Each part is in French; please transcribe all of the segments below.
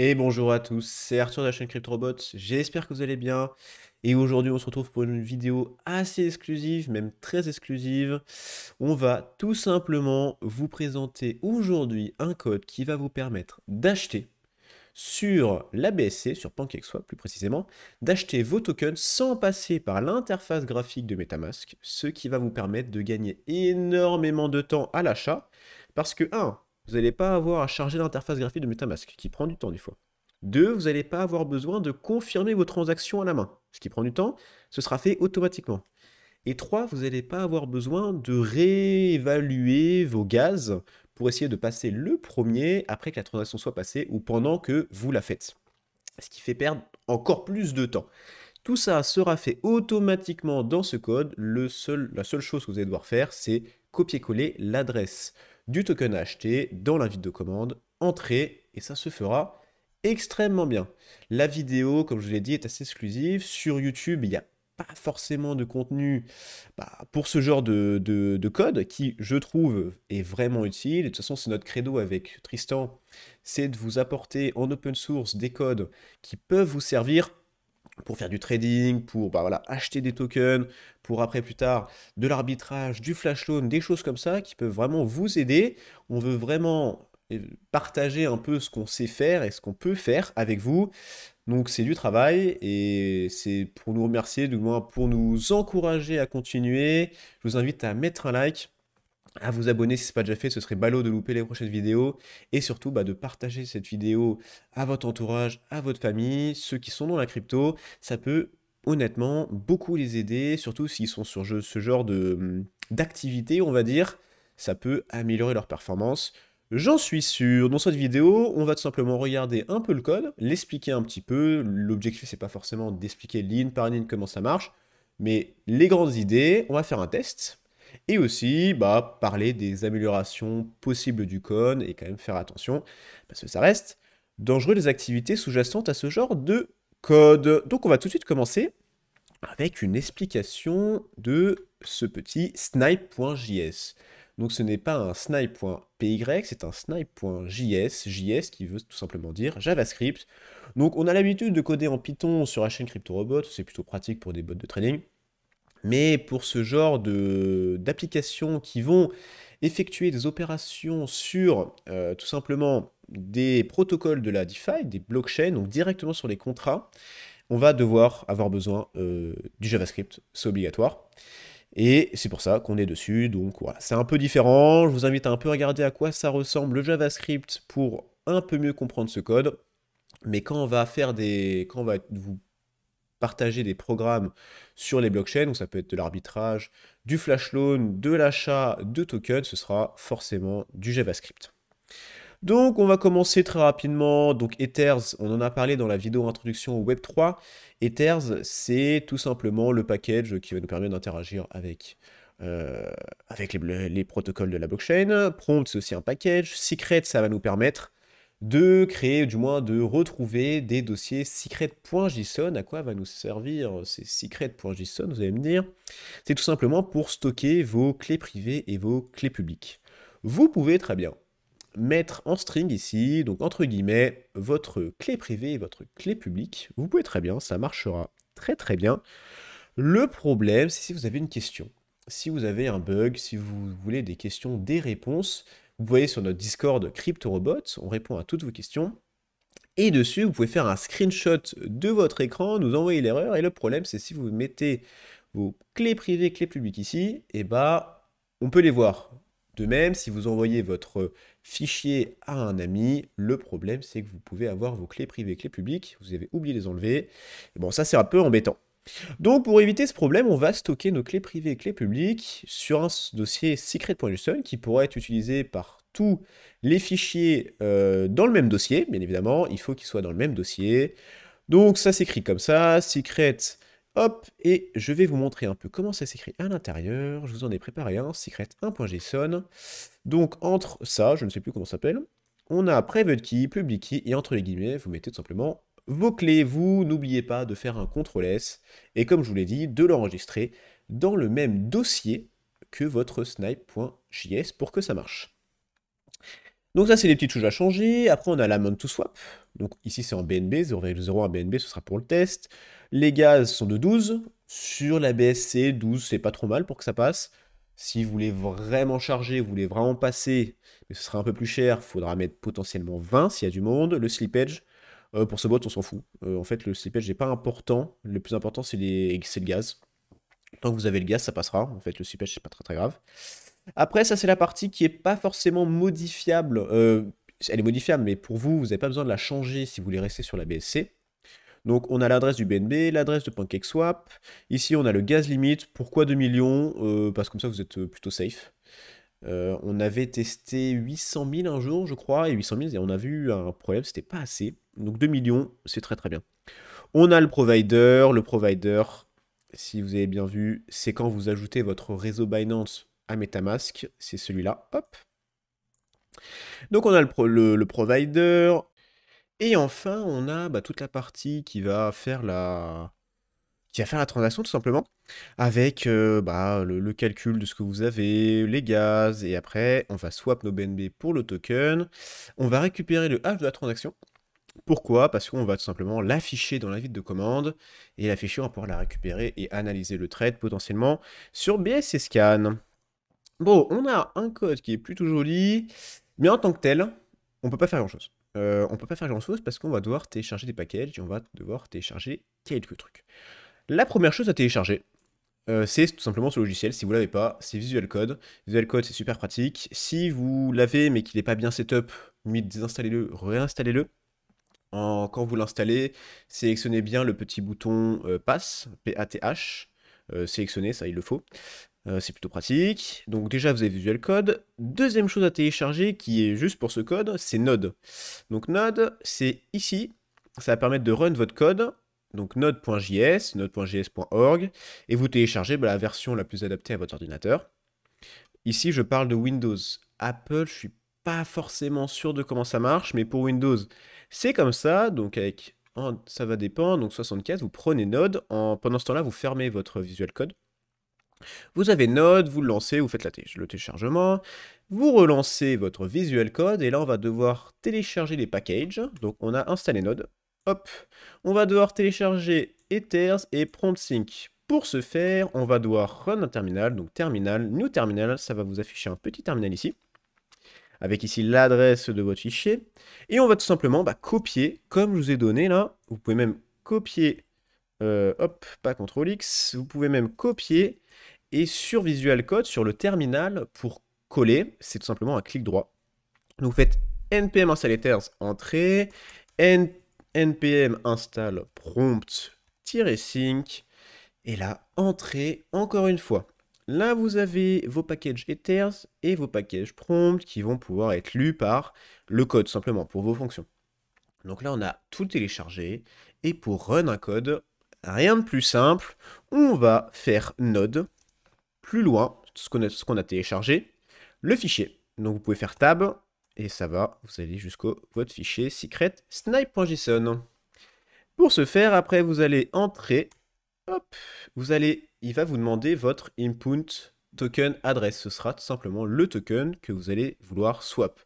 Et bonjour à tous, c'est Arthur de la chaîne CryptoRobot, j'espère que vous allez bien. Et aujourd'hui on se retrouve pour une vidéo assez exclusive, même très exclusive. On va tout simplement vous présenter aujourd'hui un code qui va vous permettre d'acheter sur la BSC, sur PancakeSwap plus précisément, d'acheter vos tokens sans passer par l'interface graphique de MetaMask, ce qui va vous permettre de gagner énormément de temps à l'achat, parce que vous n'allez pas avoir à charger l'interface graphique de MetaMask, qui prend du temps des fois. 2, vous n'allez pas avoir besoin de confirmer vos transactions à la main, ce qui prend du temps, ce sera fait automatiquement. Et 3, vous n'allez pas avoir besoin de réévaluer vos gaz pour essayer de passer le premier après que la transaction soit passée ou pendant que vous la faites. Ce qui fait perdre encore plus de temps. Tout ça sera fait automatiquement dans ce code. La seule chose que vous allez devoir faire, c'est copier-coller l'adresse du token à acheter dans l'invite de commande, entrer, et ça se fera extrêmement bien. La vidéo, comme je vous l'ai dit, est assez exclusive. Sur YouTube, il n'y a pas forcément de contenu pour ce genre de code qui, je trouve, est vraiment utile. Et de toute façon, c'est notre credo avec Tristan, c'est de vous apporter en open source des codes qui peuvent vous servir pour faire du trading, pour voilà, acheter des tokens, pour après plus tard de l'arbitrage, du flash loan, des choses comme ça qui peuvent vraiment vous aider. On veut vraiment partager un peu ce qu'on sait faire et ce qu'on peut faire avec vous. Donc c'est du travail et c'est pour nous remercier, du moins pour nous encourager à continuer. Je vous invite à mettre un like, à vous abonner si ce n'est pas déjà fait, ce serait ballot de louper les prochaines vidéos, et surtout de partager cette vidéo à votre entourage, à votre famille, ceux qui sont dans la crypto, ça peut honnêtement beaucoup les aider, surtout s'ils sont sur ce genre d'activité, on va dire, ça peut améliorer leur performance. J'en suis sûr. Dans cette vidéo, on va tout simplement regarder un peu le code, l'expliquer un petit peu. L'objectif, c'est pas forcément d'expliquer ligne par ligne comment ça marche, mais les grandes idées, on va faire un test. Et aussi, parler des améliorations possibles du code et quand même faire attention, parce que ça reste dangereux des activités sous-jacentes à ce genre de code. Donc on va tout de suite commencer avec une explication de ce petit snipe.js. Donc ce n'est pas un snipe.py, c'est un snipe.js, JS qui veut tout simplement dire JavaScript. Donc on a l'habitude de coder en Python sur la chaîne CryptoRobot, c'est plutôt pratique pour des bots de trading. Mais pour ce genre d'applications qui vont effectuer des opérations sur tout simplement des protocoles de la DeFi, des blockchains, donc directement sur les contrats, on va devoir avoir besoin du JavaScript, c'est obligatoire. Et c'est pour ça qu'on est dessus, donc voilà, c'est un peu différent. Je vous invite à un peu regarder à quoi ça ressemble le JavaScript pour un peu mieux comprendre ce code. Mais quand on va quand on va vous partager des programmes sur les blockchains, donc ça peut être de l'arbitrage, du flash loan, de l'achat de tokens, ce sera forcément du JavaScript. Donc on va commencer très rapidement. Donc Ethers, on en a parlé dans la vidéo introduction au Web3. Ethers, c'est tout simplement le package qui va nous permettre d'interagir avec les protocoles de la blockchain. Prompt, c'est aussi un package. Secret, ça va nous permettre de créer, du moins de retrouver des dossiers secret.json. À quoi va nous servir ces secret.json, vous allez me dire? C'est tout simplement pour stocker vos clés privées et vos clés publiques. Vous pouvez très bien mettre en string ici, donc entre guillemets, votre clé privée et votre clé publique. Vous pouvez très bien, ça marchera très très bien. Le problème, c'est si vous avez une question, si vous avez un bug, si vous voulez des questions, des réponses, vous voyez sur notre Discord CryptoRobot, on répond à toutes vos questions. Et dessus, vous pouvez faire un screenshot de votre écran, nous envoyer l'erreur. Et le problème, c'est si vous mettez vos clés privées, clés publiques ici, on peut les voir. De même, si vous envoyez votre fichier à un ami, le problème, c'est que vous pouvez avoir vos clés privées, clés publiques, vous avez oublié de les enlever. Et bon, ça, c'est un peu embêtant. Donc, pour éviter ce problème, on va stocker nos clés privées et clés publiques sur un dossier secret.json qui pourra être utilisé par tous les fichiers dans le même dossier. Bien évidemment, il faut qu'ils soient dans le même dossier. Donc, ça s'écrit comme ça, secret, hop, et je vais vous montrer un peu comment ça s'écrit à l'intérieur. Je vous en ai préparé un, secret 1.json. Donc, entre ça, je ne sais plus comment ça s'appelle, on a private key, public key, et entre les guillemets, vous mettez tout simplement vos clés. Vous n'oubliez pas de faire un CTRL-S, et comme je vous l'ai dit, de l'enregistrer dans le même dossier que votre snipe.js pour que ça marche. Donc ça, c'est les petites choses à changer. Après, on a l'amount to swap. Donc ici, c'est en BNB, 0,01 BNB, ce sera pour le test. Les gaz sont de 12. Sur la BSC, 12, c'est pas trop mal pour que ça passe. Si vous voulez vraiment charger, vous voulez vraiment passer, mais ce sera un peu plus cher, il faudra mettre potentiellement 20 s'il y a du monde. Le slippage, pour ce bot, on s'en fout. En fait, le slippage n'est pas important. Le plus important, c'est le gaz. Tant que vous avez le gaz, ça passera. En fait, le slippage, c'est pas très très grave. Après, ça, c'est la partie qui est pas forcément modifiable. Elle est modifiable, mais pour vous, vous n'avez pas besoin de la changer si vous voulez rester sur la BSC. Donc, on a l'adresse du BNB, l'adresse de PancakeSwap. Ici, on a le gaz limite. Pourquoi 2 millions? Parce que comme ça, vous êtes plutôt safe. On avait testé 800 000 un jour, je crois, et 800 000, et on a vu un problème, c'était pas assez. Donc 2 millions, c'est très très bien. On a le provider. Le provider, si vous avez bien vu, c'est quand vous ajoutez votre réseau Binance à MetaMask. C'est celui-là. Hop. Donc on a le provider. Et enfin, on a toute la partie qui va faire la transaction tout simplement. Avec le calcul de ce que vous avez, les gaz. Et après, on va swap nos BNB pour le token. On va récupérer le hash de la transaction. Pourquoi? Parce qu'on va tout simplement l'afficher dans l'invite de commande, et l'afficher, on va pouvoir la récupérer et analyser le trade potentiellement sur BSC Scan. Bon, on a un code qui est plutôt joli, mais en tant que tel, on peut pas faire grand-chose. On peut pas faire grand-chose parce qu'on va devoir télécharger des packages et on va devoir télécharger quelques trucs. La première chose à télécharger, c'est tout simplement ce logiciel. Si vous l'avez pas, c'est Visual Code. Visual Code, c'est super pratique. Si vous l'avez mais qu'il n'est pas bien setup, limite désinstallez-le, réinstallez-le. Quand vous l'installez, sélectionnez bien le petit bouton Pass, P-A-T-H. Sélectionnez, ça il le faut. C'est plutôt pratique. Donc déjà vous avez Visual Code. Deuxième chose à télécharger qui est juste pour ce code, c'est Node. Donc Node, c'est ici. Ça va permettre de run votre code. Donc node.js, node.js.org. Et vous téléchargez la version la plus adaptée à votre ordinateur. Ici, je parle de Windows. Apple, je suis pas forcément sûr de comment ça marche, mais pour Windows, c'est comme ça. Donc ça va dépendre. Donc 64, vous prenez Node. Pendant ce temps-là, vous fermez votre Visual Code. Vous avez Node, vous le lancez, vous faites le téléchargement. Vous relancez votre Visual Code et là, on va devoir télécharger les packages. Donc on a installé Node. Hop, on va devoir télécharger Ethers et PromptSync. Pour ce faire, on va devoir run un terminal, donc terminal, new terminal, ça va vous afficher un petit terminal ici, avec ici l'adresse de votre fichier, et on va tout simplement copier, comme je vous ai donné là, vous pouvez même copier, hop, pas CTRL-X, vous pouvez même copier, et sur Visual Code, sur le terminal, pour coller, c'est tout simplement un clic droit. Donc vous faites npm install ethers, entrée, npm install prompt-sync, et là, entrée, encore une fois. Là, vous avez vos packages ethers et vos packages prompt qui vont pouvoir être lus par le code, simplement, pour vos fonctions. Donc là, on a tout téléchargé. Et pour run un code, rien de plus simple. On va faire node, plus loin, ce qu'on a téléchargé, le fichier. Donc vous pouvez faire tab, et ça va, vous allez jusqu'au votre fichier secret snipe.json. Pour ce faire, après, vous allez entrer. Hop, il va vous demander votre input token adresse. Ce sera tout simplement le token que vous allez vouloir swap.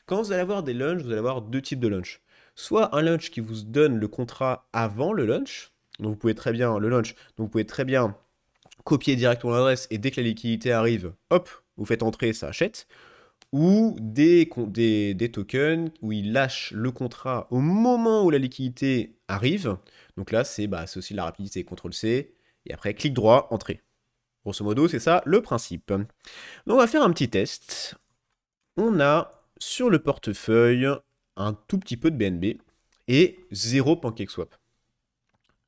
Quand vous allez avoir des launches, vous allez avoir deux types de launch. Soit un launch qui vous donne le contrat avant le launch. Donc vous pouvez très bien, le launch, donc vous pouvez très bien copier directement l'adresse et dès que la liquidité arrive, hop, vous faites entrer, ça achète. Ou des tokens où il lâche le contrat au moment où la liquidité arrive. Donc là, c'est aussi de la rapidité, CTRL-C, et après, clic droit, entrée. Grosso modo, c'est ça le principe. Donc on va faire un petit test. On a sur le portefeuille un tout petit peu de BNB et 0 PancakeSwap.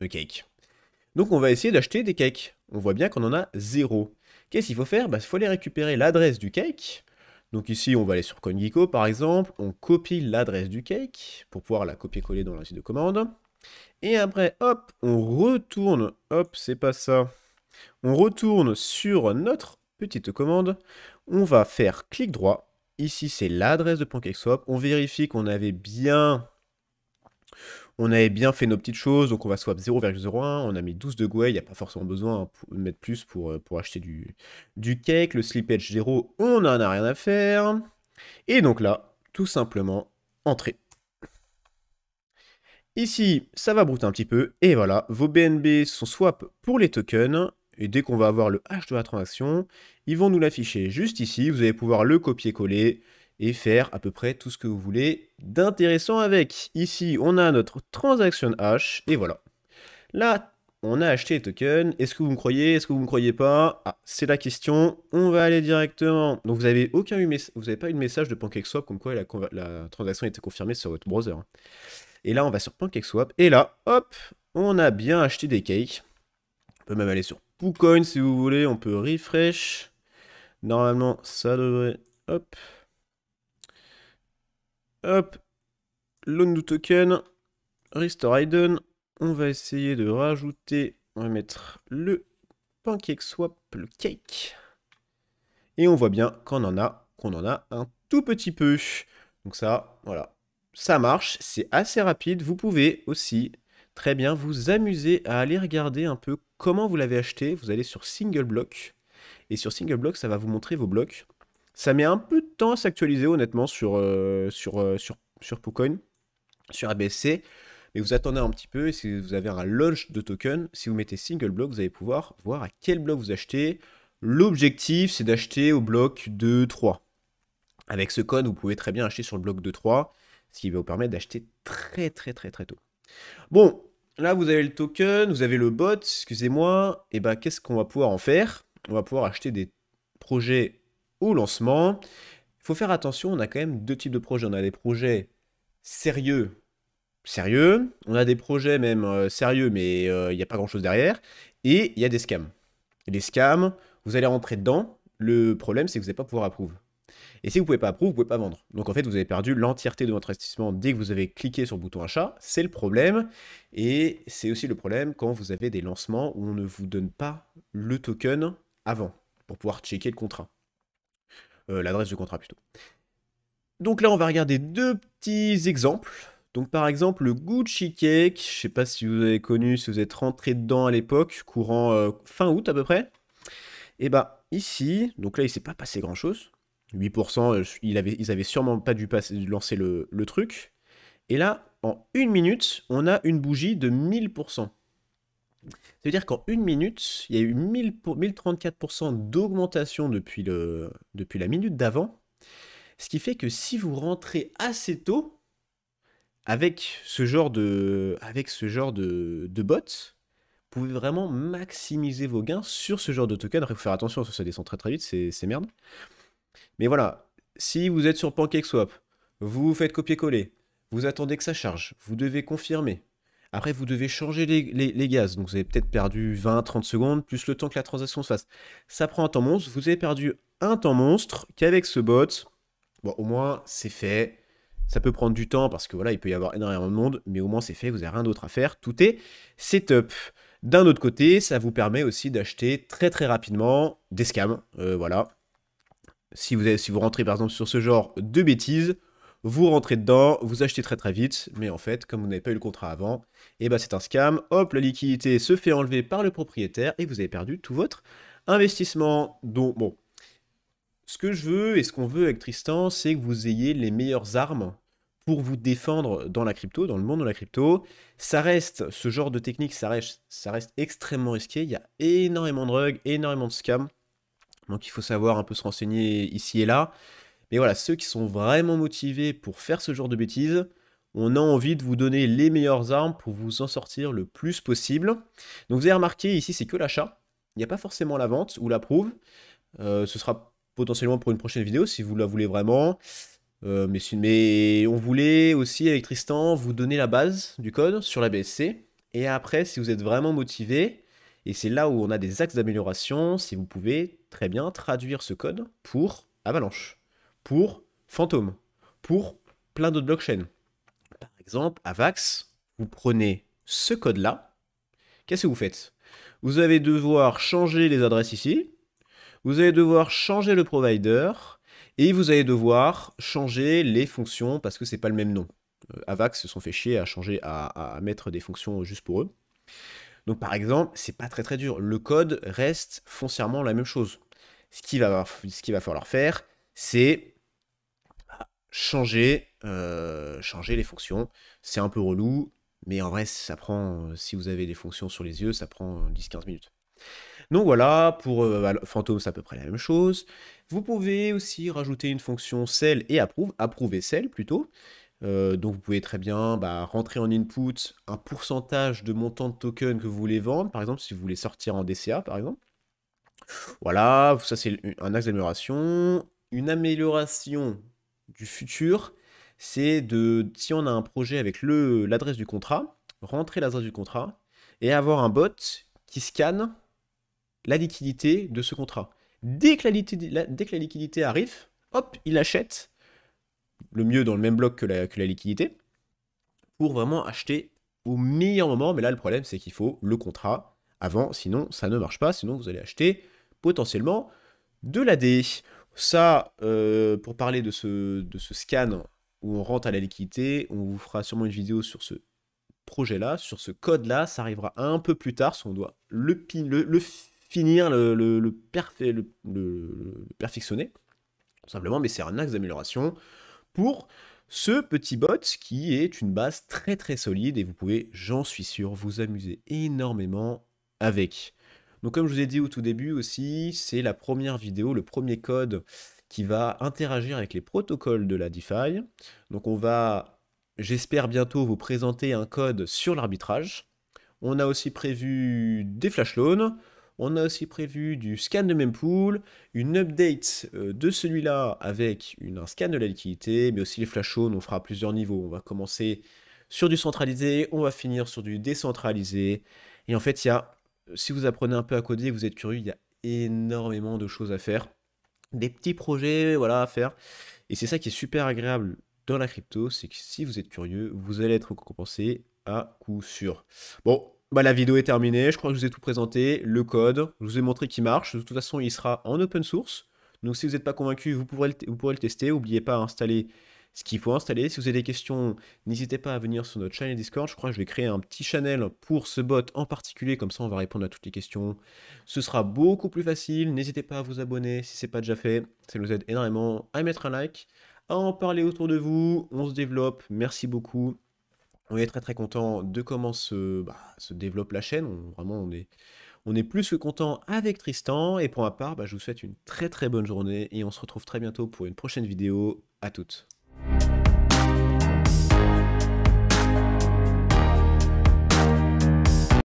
Le cake. Donc on va essayer d'acheter des cakes. On voit bien qu'on en a 0. Qu'est-ce qu'il faut faire? Il faut aller récupérer l'adresse du cake. Donc ici, on va aller sur CoinGecko par exemple, on copie l'adresse du cake pour pouvoir la copier-coller dans la suite de commande. Et après, hop, on retourne, hop, c'est pas ça. On retourne sur notre petite commande, on va faire clic droit. Ici, c'est l'adresse de PancakeSwap. On vérifie qu'on avait bien fait nos petites choses, donc on va swap 0,01, on a mis 12 de Gwei, il n'y a pas forcément besoin de mettre plus pour acheter du cake, le slippage 0, on n'en a rien à faire. Et donc là, tout simplement entrer. Ici, ça va brouter un petit peu, et voilà, vos BNB sont swap pour les tokens, et dès qu'on va avoir le hash de la transaction, ils vont nous l'afficher juste ici, vous allez pouvoir le copier-coller, et faire à peu près tout ce que vous voulez d'intéressant avec. Ici, on a notre transaction hash, et voilà. Là, on a acheté les tokens, est-ce que vous me croyez, est-ce que vous me croyez pas? Ah, c'est la question, on va aller directement. Donc vous n'avez pas eu de message de PancakeSwap comme quoi la transaction a été confirmée sur votre browser. Et là, on va sur PancakeSwap. Et là, hop, on a bien acheté des cakes. On peut même aller sur PooCoin si vous voulez. On peut refresh. Normalement, ça devrait... Hop. Hop. Loan new token. Restore hidden. On va essayer de rajouter... On va mettre le PancakeSwap, le cake. Et on voit bien qu'on en a un tout petit peu. Donc ça, voilà. Ça marche, c'est assez rapide. Vous pouvez aussi très bien vous amuser à aller regarder un peu comment vous l'avez acheté. Vous allez sur Single Block. Et sur Single Block, ça va vous montrer vos blocs. Ça met un peu de temps à s'actualiser honnêtement sur PooCoin, sur ABSC. Mais vous attendez un petit peu et si vous avez un launch de token, si vous mettez Single Block, vous allez pouvoir voir à quel bloc vous achetez. L'objectif, c'est d'acheter au bloc de 3. Avec ce code, vous pouvez très bien acheter sur le bloc de 3, ce qui va vous permettre d'acheter très tôt. Bon, là vous avez le token, vous avez le bot, excusez-moi, et ben qu'est-ce qu'on va pouvoir en faire? On va pouvoir acheter des projets au lancement. Il faut faire attention, on a quand même deux types de projets. On a des projets sérieux, on a des projets même sérieux, mais il n'y a pas grand-chose derrière, et il y a des scams. Et les scams, vous allez rentrer dedans, le problème c'est que vous n'allez pas pouvoir approve. Et si vous ne pouvez pas approve, vous ne pouvez pas vendre. Donc en fait, vous avez perdu l'entièreté de votre investissement dès que vous avez cliqué sur le bouton achat. C'est le problème. Et c'est aussi le problème quand vous avez des lancements où on ne vous donne pas le token avant pour pouvoir checker le contrat. L'adresse du contrat plutôt. Donc là, on va regarder deux petits exemples. Donc par exemple, le Gucci Cake. Je ne sais pas si vous avez connu, si vous êtes rentré dedans à l'époque, courant fin août à peu près. Et bah ici, donc là, il ne s'est pas passé grand-chose. 8%, ils avaient sûrement pas dû lancer le truc. Et là, en 1 minute, on a une bougie de 1000%. Ça veut dire qu'en 1 minute, il y a eu 1034% d'augmentation depuis la minute d'avant. Ce qui fait que si vous rentrez assez tôt, avec ce genre de bots, vous pouvez vraiment maximiser vos gains sur ce genre de token. Après, il faut faire attention, parce que ça descend très vite, c'est merde. Mais voilà, si vous êtes sur PancakeSwap, vous faites copier-coller, vous attendez que ça charge, vous devez confirmer. Après, vous devez changer les gaz, donc vous avez peut-être perdu 20-30 secondes, plus le temps que la transaction se fasse. Ça prend un temps monstre, vous avez perdu un temps monstre qu'avec ce bot, bon, au moins, c'est fait. Ça peut prendre du temps parce que voilà, il peut y avoir énormément de monde, mais au moins c'est fait, vous n'avez rien d'autre à faire, tout est setup. D'un autre côté, ça vous permet aussi d'acheter très rapidement des scams, voilà. Si vous rentrez par exemple sur ce genre de bêtises, vous rentrez dedans, vous achetez très vite, mais en fait, comme vous n'avez pas eu le contrat avant, et ben c'est un scam, hop, la liquidité se fait enlever par le propriétaire et vous avez perdu tout votre investissement. Donc bon, ce que je veux et ce qu'on veut avec Tristan, c'est que vous ayez les meilleures armes pour vous défendre dans la crypto, dans le monde de la crypto. Ça reste, ce genre de technique, ça reste extrêmement risqué, il y a énormément de rugs, énormément de scams. Donc il faut savoir un peu se renseigner ici et là. Mais voilà, ceux qui sont vraiment motivés pour faire ce genre de bêtises, on a envie de vous donner les meilleures armes pour vous en sortir le plus possible. Donc vous avez remarqué, ici c'est que l'achat. Il n'y a pas forcément la vente ou l'approve. Ce sera potentiellement pour une prochaine vidéo si vous la voulez vraiment. Mais on voulait aussi avec Tristan vous donner la base du code sur la BSC. Et après, si vous êtes vraiment motivé, et c'est là où on a des axes d'amélioration, si vous pouvez très bien traduire ce code pour Avalanche, pour Phantom, pour plein d'autres blockchains. Par exemple, Avax, vous prenez ce code-là, qu'est-ce que vous faites? Vous allez devoir changer les adresses ici, vous allez devoir changer le provider, et vous allez devoir changer les fonctions parce que c'est pas le même nom. Avax se sont fait chier à changer, à mettre des fonctions juste pour eux. Donc par exemple, c'est pas très dur. Le code reste foncièrement la même chose. Ce qu'il va falloir faire, c'est changer les fonctions. C'est un peu relou, mais en vrai, ça prend, si vous avez des fonctions sur les yeux, ça prend 10-15 minutes. Donc voilà, pour Phantom, c'est à peu près la même chose. Vous pouvez aussi rajouter une fonction sell et approuver sell plutôt. Donc vous pouvez très bien rentrer en input un pourcentage de montant de token que vous voulez vendre, par exemple si vous voulez sortir en DCA par exemple. Voilà, ça c'est un axe d'amélioration. Une amélioration du futur, c'est si on a un projet avec l'adresse du contrat, rentrer l'adresse du contrat et avoir un bot qui scanne la liquidité de ce contrat. Dès que la liquidité arrive, hop, il achète, le mieux dans le même bloc que la liquidité, pour vraiment acheter au meilleur moment. Mais là, le problème, c'est qu'il faut le contrat avant, sinon ça ne marche pas, sinon vous allez acheter potentiellement de l'AD. Ça, pour parler de ce scan où on rentre à la liquidité, on vous fera sûrement une vidéo sur ce projet-là, sur ce code-là, ça arrivera un peu plus tard, si on doit le finir, le perfectionner, tout simplement, mais c'est un axe d'amélioration pour ce petit bot qui est une base très très solide et vous pouvez, j'en suis sûr, vous amuser énormément avec. Donc comme je vous ai dit au tout début aussi, c'est la première vidéo, le premier code qui va interagir avec les protocoles de la DeFi. Donc on va, j'espère bientôt vous présenter un code sur l'arbitrage. On a aussi prévu des flash loans. On a aussi prévu du scan de mempool, une update de celui-là avec un scan de la liquidité, mais aussi les flash loans, on fera plusieurs niveaux. On va commencer sur du centralisé, on va finir sur du décentralisé. Et en fait, si vous apprenez un peu à coder, vous êtes curieux, il y a énormément de choses à faire. Des petits projets, voilà, à faire. Et c'est ça qui est super agréable dans la crypto, c'est que si vous êtes curieux, vous allez être récompensé à coup sûr. Bon, la vidéo est terminée, je crois que je vous ai tout présenté, le code, je vous ai montré qu'il marche, de toute façon il sera en open source, donc si vous n'êtes pas convaincu, vous pourrez le tester, n'oubliez pas à installer ce qu'il faut installer. Si vous avez des questions, n'hésitez pas à venir sur notre channel Discord, je crois que je vais créer un petit channel pour ce bot en particulier, comme ça on va répondre à toutes les questions. Ce sera beaucoup plus facile, n'hésitez pas à vous abonner si ce n'est pas déjà fait, ça nous aide énormément, à mettre un like, à en parler autour de vous, on se développe, merci beaucoup. On est très très content de comment se développe la chaîne. On est plus que content avec Tristan. Et pour ma part, je vous souhaite une très très bonne journée et on se retrouve très bientôt pour une prochaine vidéo. À toutes.